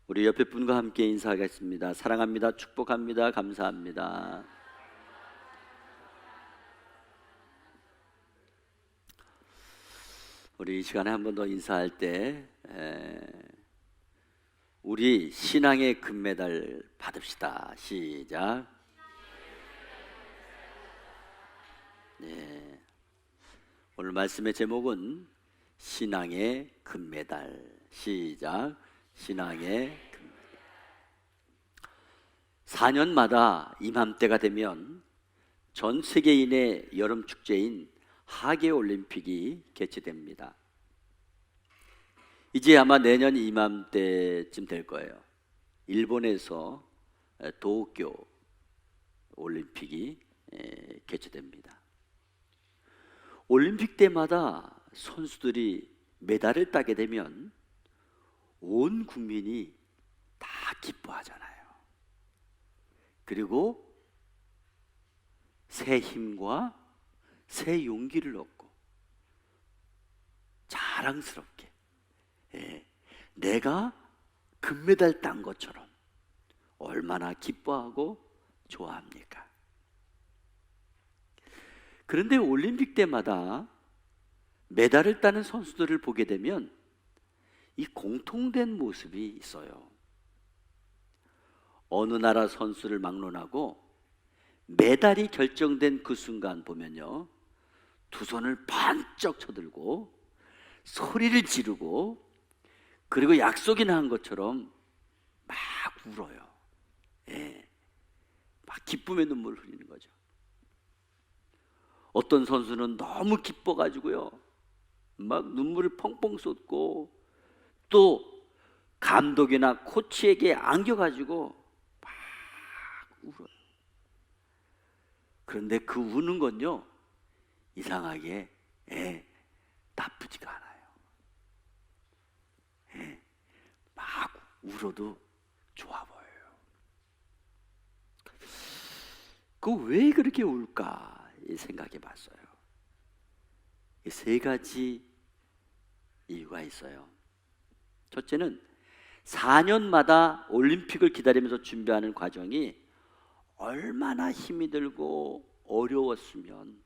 우리 옆에 분과 함께 인사하겠습니다. 사랑합니다. 축복합니다. 감사합니다. 우리 이 시간에 한 번 더 인사할 때 우리 신앙의 금메달 받읍시다. 시작. 네. 오늘 말씀의 제목은 신앙의 금메달. 시작. 신앙의 금메달. 4년마다 이맘때가 되면 전 세계인의 여름 축제인 하계 올림픽이 개최됩니다. 이제 아마 내년 이맘때쯤 될 거예요. 일본에서 도쿄 올림픽이 개최됩니다. 올림픽 때마다 선수들이 메달을 따게 되면 온 국민이 다 기뻐하잖아요. 그리고 새 힘과 새 용기를 얻고 자랑스럽게 내가 금메달 딴 것처럼 얼마나 기뻐하고 좋아합니까? 그런데 올림픽 때마다 메달을 따는 선수들을 보게 되면 이 공통된 모습이 있어요. 어느 나라 선수를 막론하고 메달이 결정된 그 순간 보면요, 두 손을 번쩍 쳐들고 소리를 지르고 그리고 약속이나 한 것처럼 막 울어요. 막 기쁨의 눈물을 흘리는 거죠. 어떤 선수는 너무 기뻐가지고요, 막 눈물을 펑펑 쏟고 또 감독이나 코치에게 안겨가지고 막 울어요. 그런데 그 우는 건요, 이상하게 나쁘지가 않아요. 막 울어도 좋아 보여요. 그 왜 그렇게 울까 생각해 봤어요. 세 가지 이유가 있어요. 첫째는 4년마다 올림픽을 기다리면서 준비하는 과정이 얼마나 힘이 들고 어려웠으면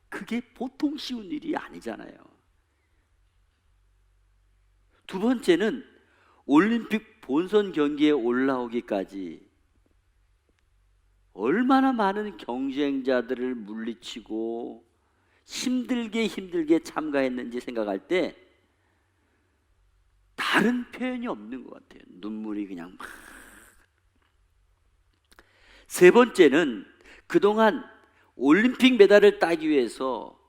그게 보통 쉬운 일이 아니잖아요. 두 번째는 올림픽 본선 경기에 올라오기까지 얼마나 많은 경쟁자들을 물리치고 힘들게 참가했는지 생각할 때 다른 표현이 없는 것 같아요. 눈물이 그냥 막. 세 번째는 그동안 올림픽 메달을 따기 위해서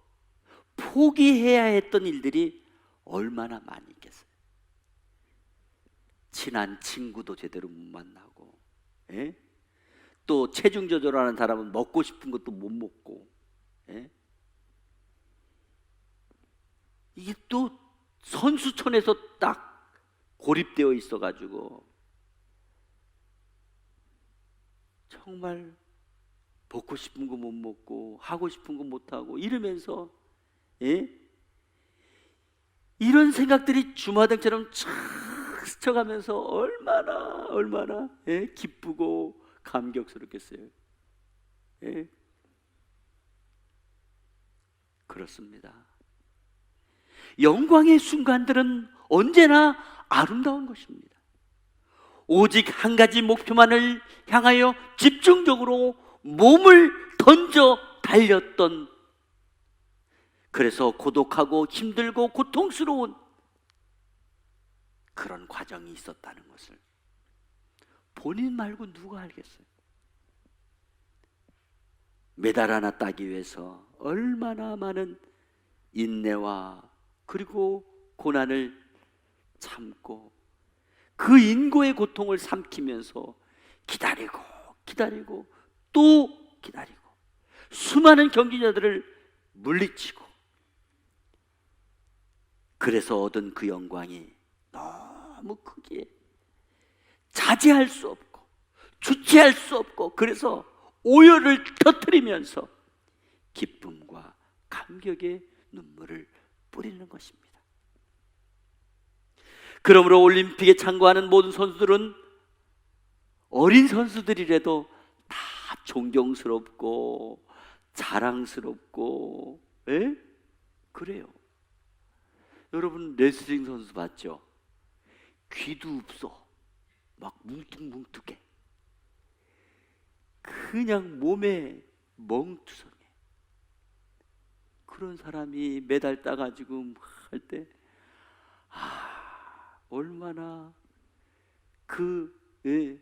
포기해야 했던 일들이 얼마나 많이 있겠어요. 친한 친구도 제대로 못 만나고, 또 체중 조절하는 사람은 먹고 싶은 것도 못 먹고, 이게 또 선수촌에서 딱 고립되어 있어가지고 정말 먹고 싶은 거 못 먹고 하고 싶은 거 못 하고 이러면서 이런 생각들이 주마등처럼 촥 스쳐가면서 얼마나 기쁘고 감격스럽겠어요. 그렇습니다. 영광의 순간들은 언제나 아름다운 것입니다. 오직 한 가지 목표만을 향하여 집중적으로 몸을 던져 달렸던, 그래서 고독하고 힘들고 고통스러운 그런 과정이 있었다는 것을 본인 말고 누가 알겠어요? 메달 하나 따기 위해서 얼마나 많은 인내와 그리고 고난을 참고 그 인고의 고통을 삼키면서 기다리고 또 기다리고 수많은 경기자들을 물리치고, 그래서 얻은 그 영광이 너무 크기에 자제할 수 없고 주체할 수 없고, 그래서 오열을 터뜨리면서 기쁨과 감격의 눈물을 뿌리는 것입니다. 그러므로 올림픽에 참가하는 모든 선수들은 어린 선수들이라도 다 존경스럽고 자랑스럽고, 예? 그래요. 여러분 레슬링 선수 봤죠? 귀도 없어. 막 뭉뚱뭉뚱해. 그냥 몸에 멍투성해. 그런 사람이 메달 따가지고 할 때, 얼마나 예,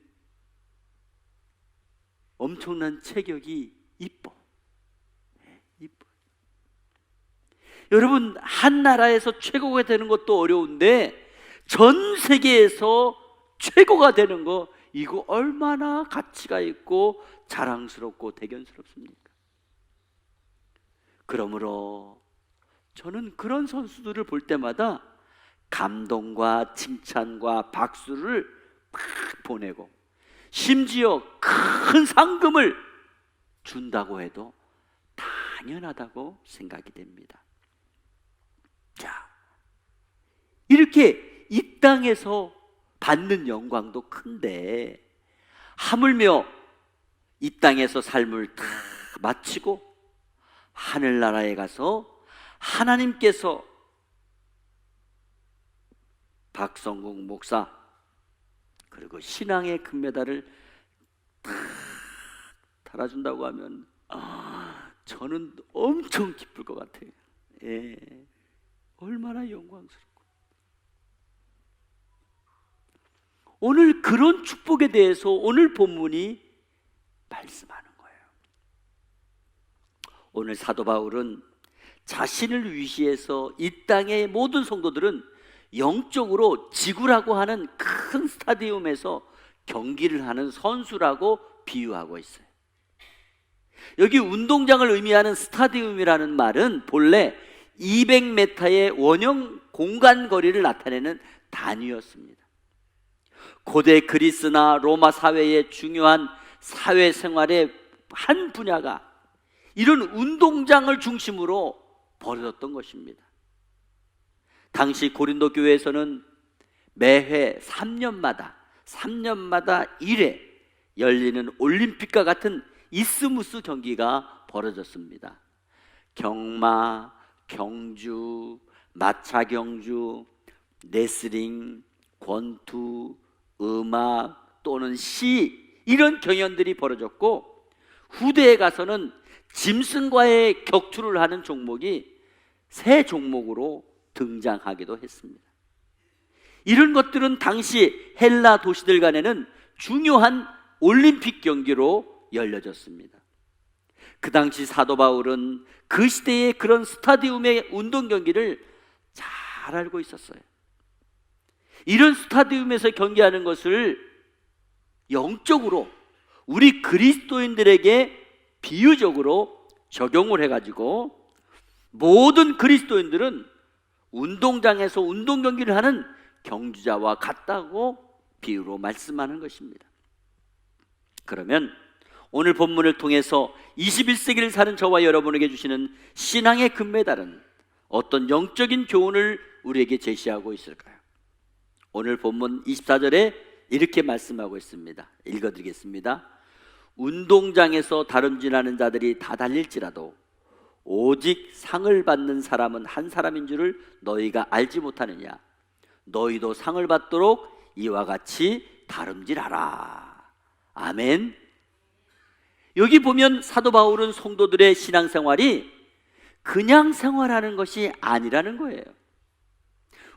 엄청난 체격이 이뻐. 이뻐. 여러분, 한 나라에서 최고가 되는 것도 어려운데 전 세계에서 최고가 되는 거, 이거 얼마나 가치가 있고 자랑스럽고 대견스럽습니까? 그러므로 저는 그런 선수들을 볼 때마다 감동과 칭찬과 박수를 막 보내고, 심지어 큰 상금을 준다고 해도 당연하다고 생각이 됩니다. 자, 이렇게 이 땅에서 받는 영광도 큰데 하물며 이 땅에서 삶을 다 마치고 하늘나라에 가서 하나님께서 박성국 목사 그리고 신앙의 금메달을 탁 달아준다고 하면 저는 엄청 기쁠 것 같아요. 예, 얼마나 영광스럽고. 오늘 그런 축복에 대해서 오늘 본문이 말씀하는 거예요. 오늘 사도 바울은 자신을 위시해서 이 땅의 모든 성도들은 영적으로 지구라고 하는 큰 스타디움에서 경기를 하는 선수라고 비유하고 있어요. 여기 운동장을 의미하는 스타디움이라는 말은 본래 200m의 원형 공간 거리를 나타내는 단위였습니다. 고대 그리스나 로마 사회의 중요한 사회생활의 한 분야가 이런 운동장을 중심으로 벌어졌던 것입니다. 당시 고린도 교회에서는 매해 3년마다 1회 열리는 올림픽과 같은 이스무스 경기가 벌어졌습니다. 경마, 경주, 마차 경주, 레슬링, 권투, 음악 또는 시, 이런 경연들이 벌어졌고, 후대에 가서는 짐승과의 격투를 하는 종목이 새 종목으로 등장하기도 했습니다. 이런 것들은 당시 헬라 도시들 간에는 중요한 올림픽 경기로 열려졌습니다. 그 당시 사도 바울은 그 시대의 그런 스타디움의 운동 경기를 잘 알고 있었어요. 이런 스타디움에서 경기하는 것을 영적으로 우리 그리스도인들에게 비유적으로 적용을 해가지고 모든 그리스도인들은 운동장에서 운동 경기를 하는 경주자와 같다고 비유로 말씀하는 것입니다. 그러면 오늘 본문을 통해서 21세기를 사는 저와 여러분에게 주시는 신앙의 금메달은 어떤 영적인 교훈을 우리에게 제시하고 있을까요? 오늘 본문 24절에 이렇게 말씀하고 있습니다. 읽어드리겠습니다. 운동장에서 다름질하는 자들이 다 달릴지라도 오직 상을 받는 사람은 한 사람인 줄을 너희가 알지 못하느냐. 너희도 상을 받도록 이와 같이 다름질하라. 아멘. 여기 보면 사도 바울은 성도들의 신앙생활이 그냥 생활하는 것이 아니라는 거예요.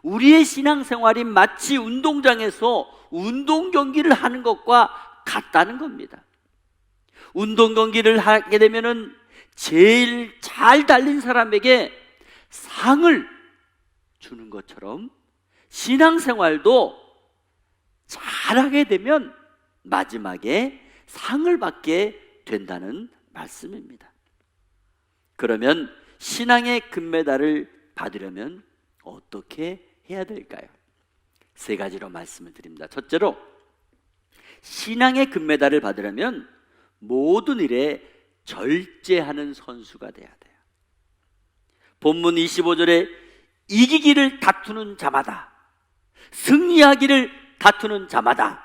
우리의 신앙생활이 마치 운동장에서 운동 경기를 하는 것과 같다는 겁니다. 운동 경기를 하게 되면은 제일 잘 달린 사람에게 상을 주는 것처럼 신앙생활도 잘하게 되면 마지막에 상을 받게 된다는 말씀입니다. 그러면 신앙의 금메달을 받으려면 어떻게 해야 될까요? 세 가지로 말씀을 드립니다. 첫째로, 신앙의 금메달을 받으려면 모든 일에 절제하는 선수가 돼야 돼요. 본문 25절에 이기기를 다투는 자마다 승리하기를 다투는 자마다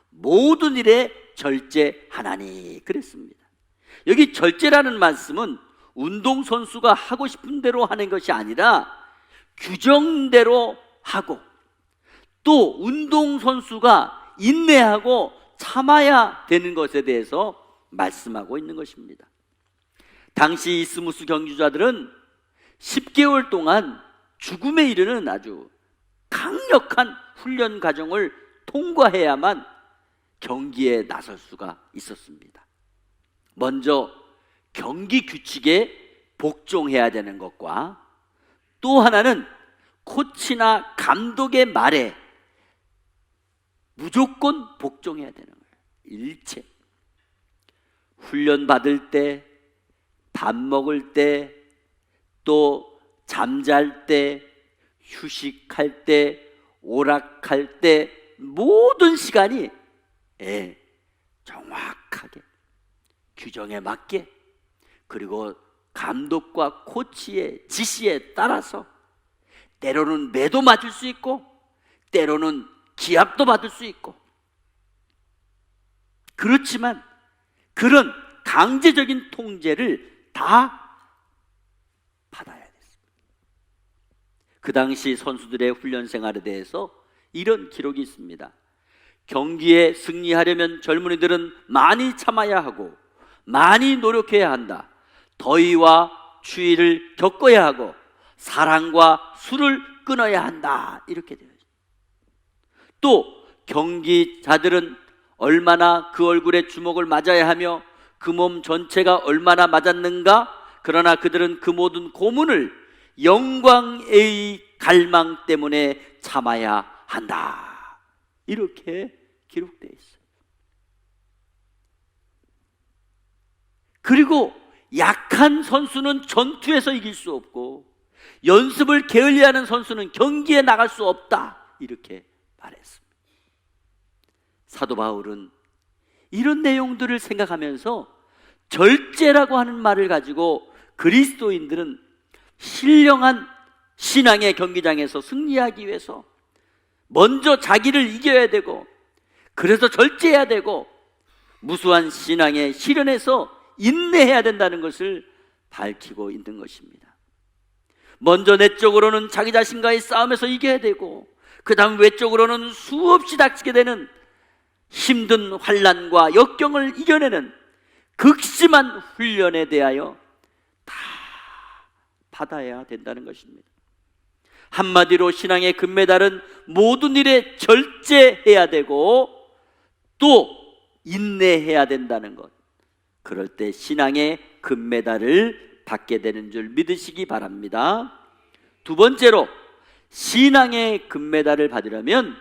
모든 일에 절제하나니 그랬습니다. 여기 절제라는 말씀은 운동선수가 하고 싶은 대로 하는 것이 아니라 규정대로 하고, 또 운동선수가 인내하고 참아야 되는 것에 대해서 말씀하고 있는 것입니다. 당시 이스무스 경주자들은 10개월 동안 죽음에 이르는 아주 강력한 훈련 과정을 통과해야만 경기에 나설 수가 있었습니다. 먼저 경기 규칙에 복종해야 되는 것과, 또 하나는 코치나 감독의 말에 무조건 복종해야 되는 거예요. 일체. 훈련 받을 때, 밥 먹을 때, 또 잠잘 때, 휴식할 때, 오락할 때, 모든 시간이 정확하게 규정에 맞게, 그리고 감독과 코치의 지시에 따라서 때로는 매도 맞을 수 있고 때로는 기합도 받을 수 있고, 그렇지만 그런 강제적인 통제를 다 받아야 됐습니다. 그 당시 선수들의 훈련 생활에 대해서 이런 기록이 있습니다. 경기에 승리하려면 젊은이들은 많이 참아야 하고 많이 노력해야 한다. 더위와 추위를 겪어야 하고 사랑과 술을 끊어야 한다. 이렇게 되어 있습니다. 또 경기자들은 얼마나 그 얼굴에 주먹을 맞아야 하며 그 몸 전체가 얼마나 맞았는가, 그러나 그들은 그 모든 고문을 영광의 갈망 때문에 참아야 한다. 이렇게 기록되어 있어요. 그리고 약한 선수는 전투에서 이길 수 없고 연습을 게을리하는 선수는 경기에 나갈 수 없다. 이렇게 말했습니다. 사도 바울은 이런 내용들을 생각하면서 절제라고 하는 말을 가지고 그리스도인들은 신령한 신앙의 경기장에서 승리하기 위해서 먼저 자기를 이겨야 되고, 그래서 절제해야 되고, 무수한 신앙의 시련에서 인내해야 된다는 것을 밝히고 있는 것입니다. 먼저 내적으로는 자기 자신과의 싸움에서 이겨야 되고, 그 다음 외적으로는 수없이 닥치게 되는 힘든 환난과 역경을 이겨내는 극심한 훈련에 대하여 다 받아야 된다는 것입니다. 한마디로 신앙의 금메달은 모든 일에 절제해야 되고 또 인내해야 된다는 것, 그럴 때 신앙의 금메달을 받게 되는 줄 믿으시기 바랍니다. 두 번째로, 신앙의 금메달을 받으려면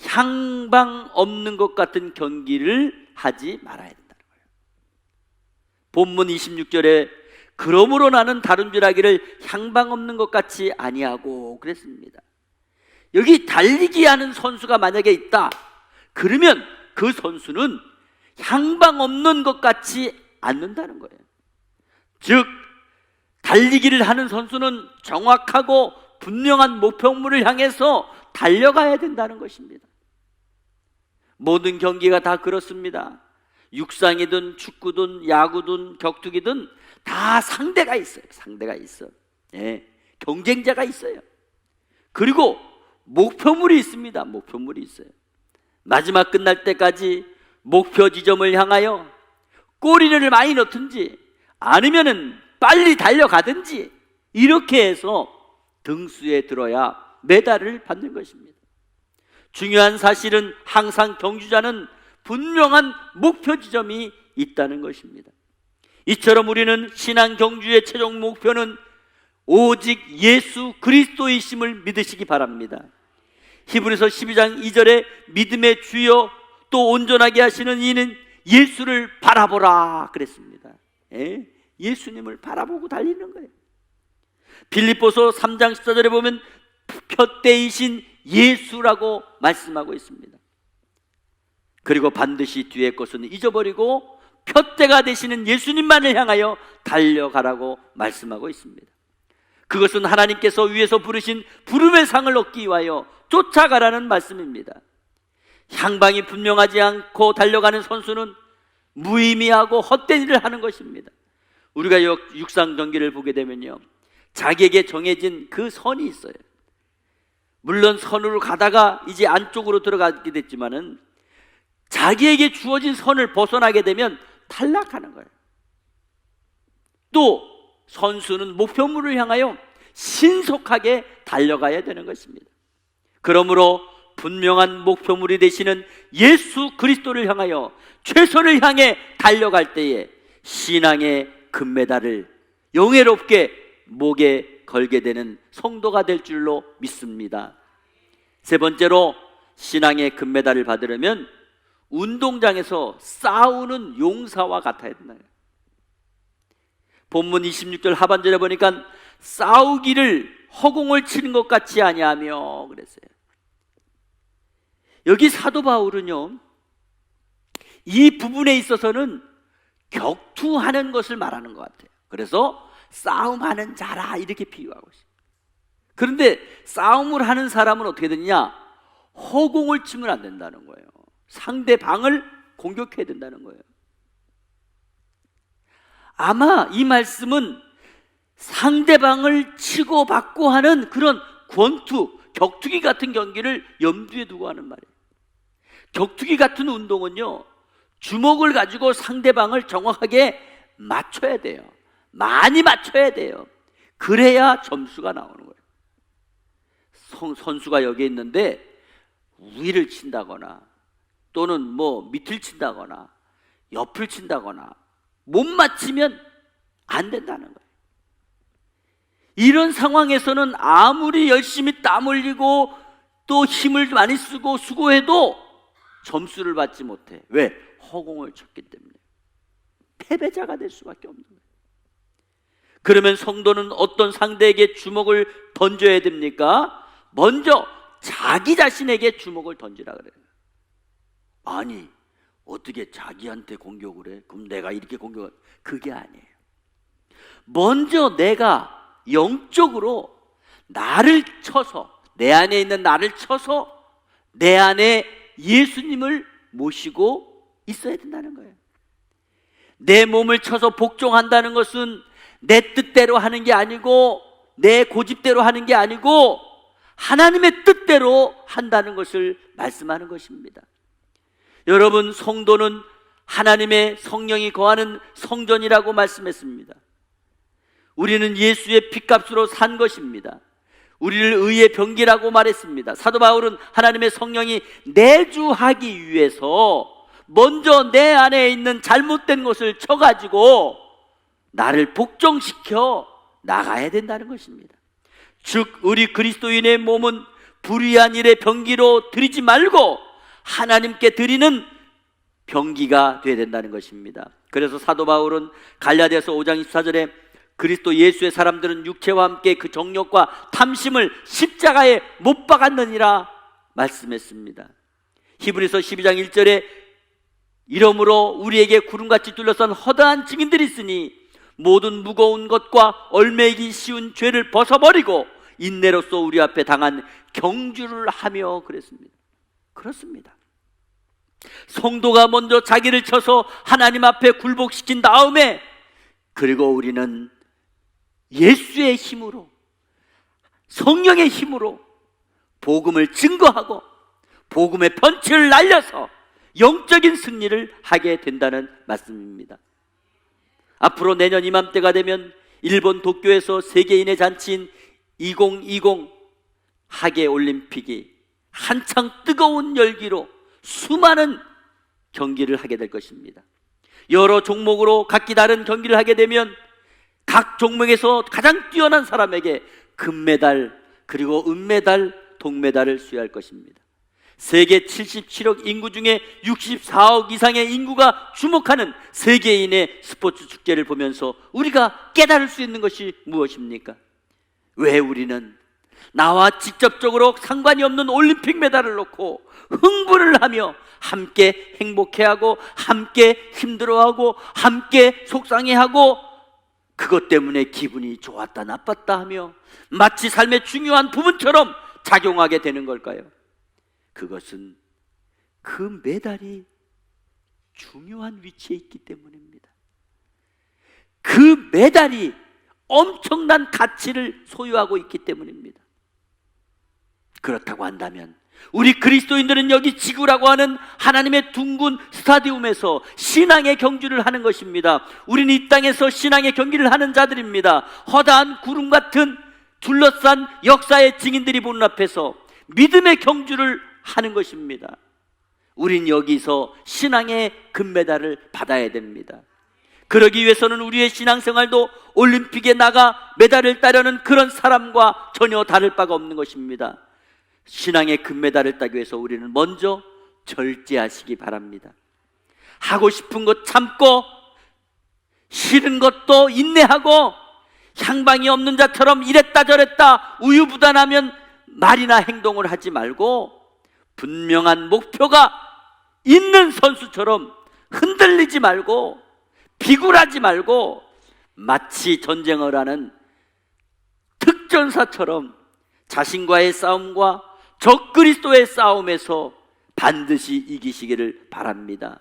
향방 없는 것 같은 경기를 하지 말아야 된다는 거예요. 본문 26절에 그러므로 나는 다른 줄 알기를 향방 없는 것 같이 아니하고 그랬습니다. 여기 달리기 하는 선수가 만약에 있다, 그러면 그 선수는 향방 없는 것 같지 않는다는 거예요. 즉 달리기를 하는 선수는 정확하고 분명한 목표물을 향해서 달려가야 된다는 것입니다. 모든 경기가 다 그렇습니다. 육상이든 축구든 야구든 격투기든 다 상대가 있어요. 상대가 있어. 경쟁자가 있어요. 그리고 목표물이 있습니다. 목표물이 있어요. 마지막 끝날 때까지 목표 지점을 향하여 꼬리를 많이 넣든지 아니면은 빨리 달려가든지 이렇게 해서 등수에 들어야 메달을 받는 것입니다. 중요한 사실은 항상 경주자는 분명한 목표 지점이 있다는 것입니다. 이처럼 우리는 신앙 경주의 최종 목표는 오직 예수 그리스도이심을 믿으시기 바랍니다. 히브리서 12장 2절에 믿음의 주여 또 온전하게 하시는 이는 예수를 바라보라 그랬습니다. 예수님을 바라보고 달리는 거예요. 빌립보서 3장 14절에 보면 푯대이신 예수라고 말씀하고 있습니다. 그리고 반드시 뒤의 것은 잊어버리고 푯대가 되시는 예수님만을 향하여 달려가라고 말씀하고 있습니다. 그것은 하나님께서 위에서 부르신 부름의 상을 얻기 위하여 쫓아가라는 말씀입니다. 향방이 분명하지 않고 달려가는 선수는 무의미하고 헛된 일을 하는 것입니다. 우리가 육상 경기를 보게 되면요, 자기에게 정해진 그 선이 있어요. 물론 선으로 가다가 이제 안쪽으로 들어가게 됐지만은 자기에게 주어진 선을 벗어나게 되면 탈락하는 거예요. 또 선수는 목표물을 향하여 신속하게 달려가야 되는 것입니다. 그러므로 분명한 목표물이 되시는 예수 그리스도를 향하여 최선을 향해 달려갈 때에 신앙의 금메달을 영예롭게 목에 걸게 되는 성도가 될 줄로 믿습니다. 세 번째로, 신앙의 금메달을 받으려면 운동장에서 싸우는 용사와 같아야 된다. 본문 26절 하반절에 보니까 싸우기를 허공을 치는 것 같이 아니하며 그랬어요. 여기 사도 바울은요, 이 부분에 있어서는 격투하는 것을 말하는 것 같아요. 그래서 싸움하는 자라 이렇게 비유하고 있어요. 그런데 싸움을 하는 사람은 어떻게 되느냐? 허공을 치면 안 된다는 거예요. 상대방을 공격해야 된다는 거예요. 아마 이 말씀은 상대방을 치고받고 하는 그런 권투, 격투기 같은 경기를 염두에 두고 하는 말이에요. 격투기 같은 운동은요, 주먹을 가지고 상대방을 정확하게 맞춰야 돼요. 많이 맞춰야 돼요. 그래야 점수가 나오는 거예요. 선수가 여기 있는데 위를 친다거나 또는 밑을 친다거나 옆을 친다거나 못 맞히면 안 된다는 거예요. 이런 상황에서는 아무리 열심히 땀 흘리고 또 힘을 많이 쓰고 수고해도 점수를 받지 못해. 왜? 허공을 쳤기 때문에. 패배자가 될 수밖에 없는 거예요. 그러면 성도는 어떤 상대에게 주먹을 던져야 됩니까? 먼저 자기 자신에게 주먹을 던지라 그래요. 아니, 어떻게 자기한테 공격을 해? 그럼 내가 이렇게 공격을, 그게 아니에요. 먼저 내가 영적으로 나를 쳐서, 내 안에 있는 나를 쳐서 내 안에 예수님을 모시고 있어야 된다는 거예요. 내 몸을 쳐서 복종한다는 것은 내 뜻대로 하는 게 아니고 내 고집대로 하는 게 아니고 하나님의 뜻대로 한다는 것을 말씀하는 것입니다. 여러분, 성도는 하나님의 성령이 거하는 성전이라고 말씀했습니다. 우리는 예수의 핏값으로 산 것입니다. 우리를 의의 병기라고 말했습니다. 사도 바울은 하나님의 성령이 내주하기 위해서 먼저 내 안에 있는 잘못된 것을 쳐가지고 나를 복종시켜 나가야 된다는 것입니다. 즉 우리 그리스도인의 몸은 불의한 일의 병기로 드리지 말고 하나님께 드리는 병기가 되어야 된다는 것입니다. 그래서 사도 바울은 갈라디아서 5장 24절에 그리스도 예수의 사람들은 육체와 함께 그 정욕과 탐심을 십자가에 못 박았느니라 말씀했습니다. 히브리서 12장 1절에 이러므로 우리에게 구름같이 둘러싼 허다한 증인들이 있으니 모든 무거운 것과 얽매이기 쉬운 죄를 벗어버리고 인내로써 우리 앞에 당한 경주를 하며 그랬습니다. 그렇습니다. 성도가 먼저 자기를 쳐서 하나님 앞에 굴복시킨 다음에 그리고 우리는 예수의 힘으로, 성령의 힘으로 복음을 증거하고 복음의 펀치를 날려서 영적인 승리를 하게 된다는 말씀입니다. 앞으로 내년 이맘때가 되면 일본 도쿄에서 세계인의 잔치인 2020 하계 올림픽이 한창 뜨거운 열기로 수많은 경기를 하게 될 것입니다. 여러 종목으로 각기 다른 경기를 하게 되면 각 종목에서 가장 뛰어난 사람에게 금메달 그리고 은메달, 동메달을 수여할 것입니다. 세계 77억 인구 중에 64억 이상의 인구가 주목하는 세계인의 스포츠 축제를 보면서 우리가 깨달을 수 있는 것이 무엇입니까? 왜 우리는 나와 직접적으로 상관이 없는 올림픽 메달을 놓고 흥분을 하며 함께 행복해하고 함께 힘들어하고 함께 속상해하고 그것 때문에 기분이 좋았다 나빴다 하며 마치 삶의 중요한 부분처럼 작용하게 되는 걸까요? 그것은 그 메달이 중요한 위치에 있기 때문입니다. 그 메달이 엄청난 가치를 소유하고 있기 때문입니다. 그렇다고 한다면 우리 그리스도인들은 여기 지구라고 하는 하나님의 둥근 스타디움에서 신앙의 경주를 하는 것입니다. 우리는 이 땅에서 신앙의 경기를 하는 자들입니다. 허다한 구름 같은 둘러싼 역사의 증인들이 보는 앞에서 믿음의 경주를 하는 것입니다. 우린 여기서 신앙의 금메달을 받아야 됩니다. 그러기 위해서는 우리의 신앙생활도 올림픽에 나가 메달을 따려는 그런 사람과 전혀 다를 바가 없는 것입니다. 신앙의 금메달을 따기 위해서 우리는 먼저 절제하시기 바랍니다. 하고 싶은 것 참고 싫은 것도 인내하고 향방이 없는 자처럼 이랬다 저랬다 우유부단하면 말이나 행동을 하지 말고 분명한 목표가 있는 선수처럼 흔들리지 말고 비굴하지 말고 마치 전쟁을 하는 특전사처럼 자신과의 싸움과 적그리스도의 싸움에서 반드시 이기시기를 바랍니다.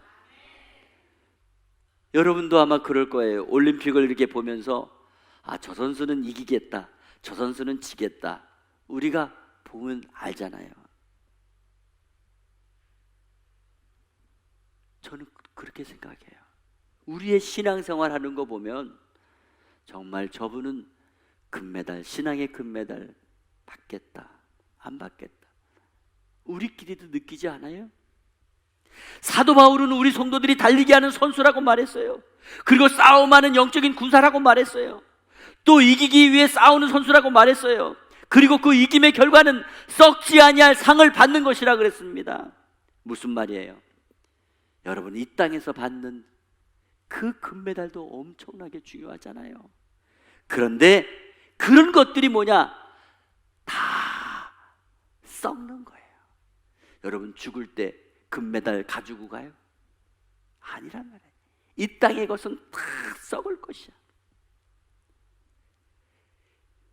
여러분도 아마 그럴 거예요. 올림픽을 이렇게 보면서 저 선수는 이기겠다, 저 선수는 지겠다, 우리가 보면 알잖아요. 저는 그렇게 생각해요. 우리의 신앙생활 하는 거 보면 정말 저분은 금메달, 신앙의 금메달 받겠다, 안 받겠다, 우리끼리도 느끼지 않아요? 사도 바울은 우리 성도들이 달리기 하는 선수라고 말했어요. 그리고 싸움하는 영적인 군사라고 말했어요. 또 이기기 위해 싸우는 선수라고 말했어요. 그리고 그 이김의 결과는 썩지 아니할 상을 받는 것이라 그랬습니다. 무슨 말이에요? 여러분, 이 땅에서 받는 그 금메달도 엄청나게 중요하잖아요. 그런데 그런 것들이 뭐냐? 다 썩는 거예요. 여러분, 죽을 때 금메달 가지고 가요? 아니란 말이에요. 이 땅의 것은 다 썩을 것이야.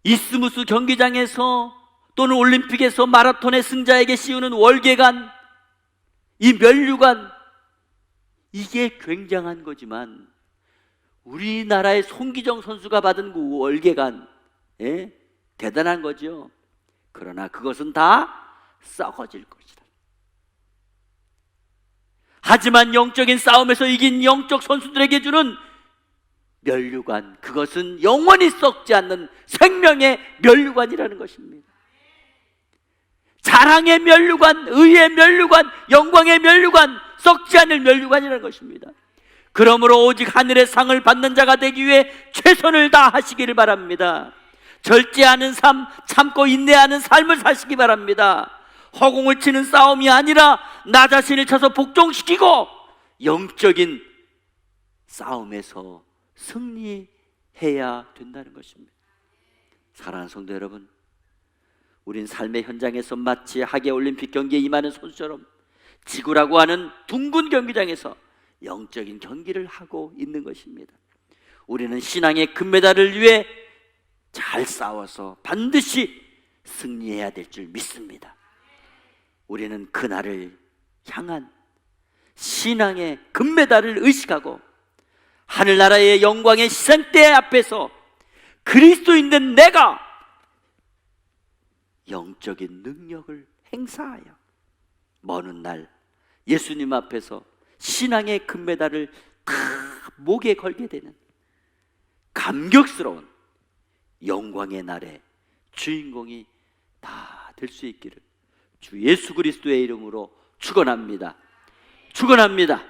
이스무스 경기장에서 또는 올림픽에서 마라톤의 승자에게 씌우는 월계관, 이 면류관, 이게 굉장한 거지만 우리나라의 송기정 선수가 받은 그 월계관, 대단한 거죠. 그러나 그것은 다 썩어질 것이다. 하지만 영적인 싸움에서 이긴 영적 선수들에게 주는 면류관, 그것은 영원히 썩지 않는 생명의 면류관이라는 것입니다. 자랑의 면류관, 의의 면류관, 영광의 면류관, 썩지 않을 면류관이라는 것입니다. 그러므로 오직 하늘의 상을 받는 자가 되기 위해 최선을 다하시기를 바랍니다. 절제하는 삶, 참고 인내하는 삶을 사시기 바랍니다. 허공을 치는 싸움이 아니라 나 자신을 쳐서 복종시키고 영적인 싸움에서 승리해야 된다는 것입니다. 사랑하는 성도 여러분, 우린 삶의 현장에서 마치 하계올림픽 경기에 임하는 선수처럼 지구라고 하는 둥근 경기장에서 영적인 경기를 하고 있는 것입니다. 우리는 신앙의 금메달을 위해 잘 싸워서 반드시 승리해야 될 줄 믿습니다. 우리는 그날을 향한 신앙의 금메달을 의식하고 하늘나라의 영광의 시상대 앞에서 그리스도인 된 내가 영적인 능력을 행사하여 먼 날 예수님 앞에서 신앙의 금메달을 다 목에 걸게 되는 감격스러운 영광의 날의 주인공이 다 될 수 있기를 주 예수 그리스도의 이름으로 축원합니다. 축원합니다.